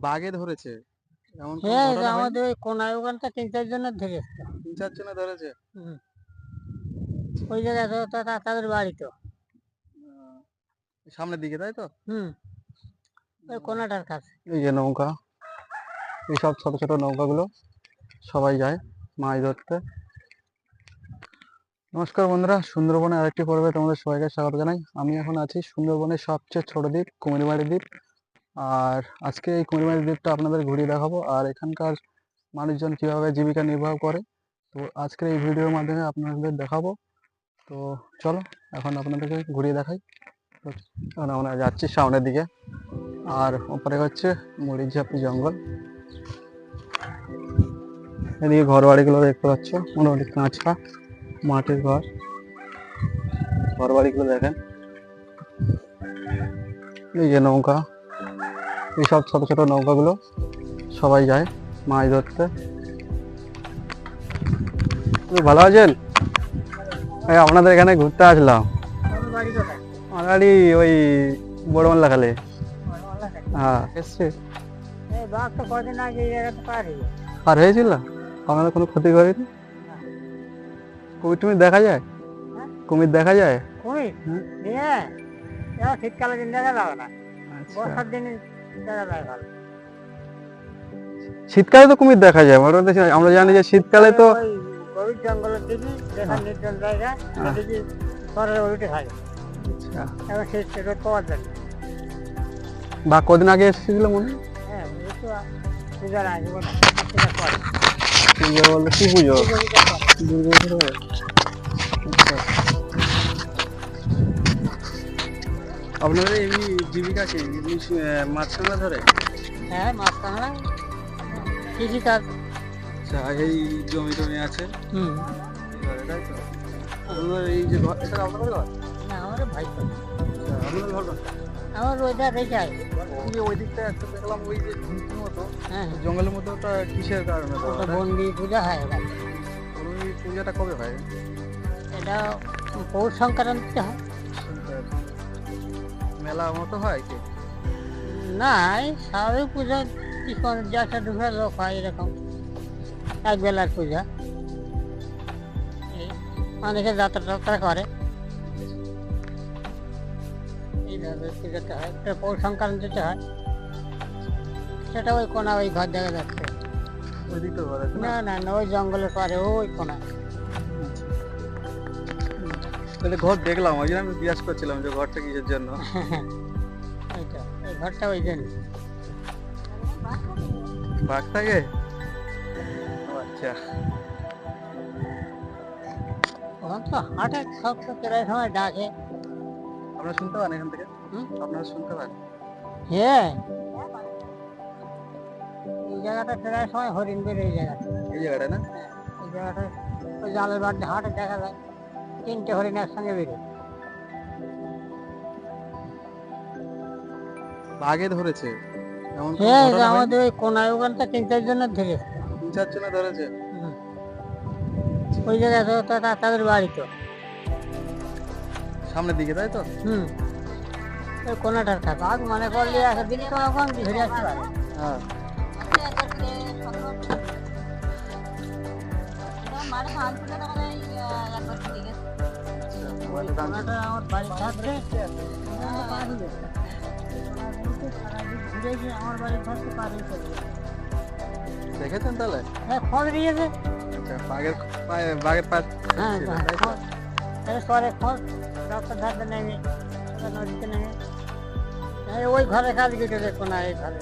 বাঘে ধরেছে এমন কোন হ্যাঁ, ঘটনা হয়নি? আমাদের ওই কোনায় ওখানটা 3-4 জনের ধরেছে। 3-4 জনে ধরেছে। হুম। ওই জায়গায় তো তাদের বাড়ি তো। আহ, সামনের দিকে তাই তো? হুম। ওই কোনাটার কাছে। এই যে নৌকা, এইসব ছোট ছোট নৌকাগুলো সবাই যায় মাছ ধরতে। নমস্কার বন্ধুরা, সুন্দরবনে আরেকটি পর্বে তোমাদের সবাইকে স্বাগত জানাই। আমি এখন আছি সুন্দরবনের সবচেয়ে ছোট দ্বীপ কুমিরমারি দ্বীপ। আর আজকে এই কুমিরমারি দ্বীপটা আপনাদের ঘুরিয়ে দেখাবো আর এখানকার মানুষজন কিভাবে জীবিকা নির্বাহ করে। তো আজকের এই ভিডিওর মাধ্যমে আপনাদের দেখাবো। তো চলো এখন আপনাদেরকে ঘুরিয়ে দেখাই। তো এখন আমরা যাচ্ছি সামনের দিকে, আর ওপরে হচ্ছে মরিচঝাপি জঙ্গল। এদিকে ঘর বাড়িগুলো দেখতে পাচ্ছ, মোটামুটি কাঁচা মাটির ঘর বাড়িগুলো দেখেন। এই যে নৌকা, এইসব ছোট ছোট নৌকাগুলো সবাই যায় মাছ ধরতে। ভালো আছেন? এই আপনাদের এখানে ঘুরতে আসলাম। আমার বাড়ি ওই বড়মাল্লা খালে। হ্যাঁ, এসছে। এই বাঘ তো কদিন আগে এই জায়গাতে আর হয়েছিল? আপনাদের কোনো ক্ষতি করেনি? কুমির টুমির দেখা যায়? কুমির দেখা যায়? কুমির? হুম। হ্যাঁ, এবার শীতকালের দিন দেখা যাবে না, আচ্ছা। বর্ষার দিনে দেখা যায় ভালো। শীতকালে তো কুমির দেখা যায়, মোটামুটি আমরা জানি যে শীতকালে তো ওই গভীর জঙ্গলের দিকে যেখানে নির্জন জায়গা সেদিকে ঘরের উঠে থাকে। আচ্ছা। এখন সেই রোদ পাওয়া যায় না। বা কদিন আগে এসেছিল মনে হয়? হ্যাঁ, ওই তো পূজার আগে পূজা করে। পুজো বলতে কি পুজো? দুর্গা পুজো করে? আচ্ছা। আপনাদের এমনি জীবিকা কি? এমনি মাছ কাঁকড়া ধরে? হ্যাঁ, মাছ কাঁকড়া, কৃষিকাজ। আচ্ছা, এই জমি টমি আছে হুম। এবারে, তাই তো? আপনাদের এই যে ঘর, এটা আপনাদের ঘর? না, আমার ভাই তো। আচ্ছা, আপনাদের ঘর কোনটা? আমার ওইটা রেখে আসবে। ওই যে ওই দিকটা একটা দেখলাম, ওই যে ঝুঁকির মতো হ্যাঁ, জঙ্গলের মধ্যে, ওটা কিসের কারণে দেওয়া? ওটা বন্দি পূজা হয় ওটা। ওই পূজাটা কবে হয়? এটা পৌষ সংক্রান্তিতে হয়। মেলা মতো হয় কি? না, এই স্বাভাবিক পূজা কি করে, একটা দুপুরে লোক হয় এরকম এক বেলার পূজা। এই অনেকে যাত্রা টাত্রা করে, এইভাবে পূজাটা হয়। এটা পৌষ সংক্রান্তিতে হয়। সেটা ওই কোনা, ওই ঘর দেখা যাচ্ছে। ওই দিকটা ঘর আছে না? না না না, ওই জঙ্গলের পারে ওই কোনা। তাহলে ঘর দেখলাম, ওই জন্য আমি জিজ্ঞাসা করছিলাম যে ঘরটা কিসের জন্য। ওইটা, ওই ঘরটা ওই জন্য। বাঘ থাকে? ও আচ্ছা। ওখান তো হাটে সব তো প্রায় সময় ডাকে। আপনারা শুনতে পান এখান থেকে? হুম? আপনারা শুনতে পান? হ্যাঁ, এই জায়গাটা প্রায় সময় হরিণ বের, এই জায়গাটা। এই জায়গাটা না? এই জায়গাটা ওই জালের বাড়িতে হাটে দেখা যায় 3টে হরিণ একসঙ্গে বেরোয়। বাঘে ধরেছে এমন কোন হ্যাঁ, ঘটনা হয়নি? আমাদের ওই কোনায় ওখানটা 3-4 জনের ধরেছে। 3-4 জনে ধরেছে। হুম। ওই জায়গায় তো তাদের বাড়ি তো। সামনের দিকে তাই তো? হুম। ওই কোনাটার কাছে বাঘ মনে করলে একদিন তো ওখান ধরে আসতে পারে। হ্যাঁ। ওই কোনাটা আমার বাড়ির থাকতে ঘুরে গিয়ে আমার বাড়ির থাকতে পারে। দেখেছেন তাহলে? হ্যাঁ, খোঁজ দিয়েছে। আচ্ছা, বাঘের পা হ্যাঁ, ছিল, তাই তো? পরে খোঁজ রাস্তার ধারে নেমে নদীতে নেমে ওই ঘরে কাজ কেটে দেখো না, এই ঘরে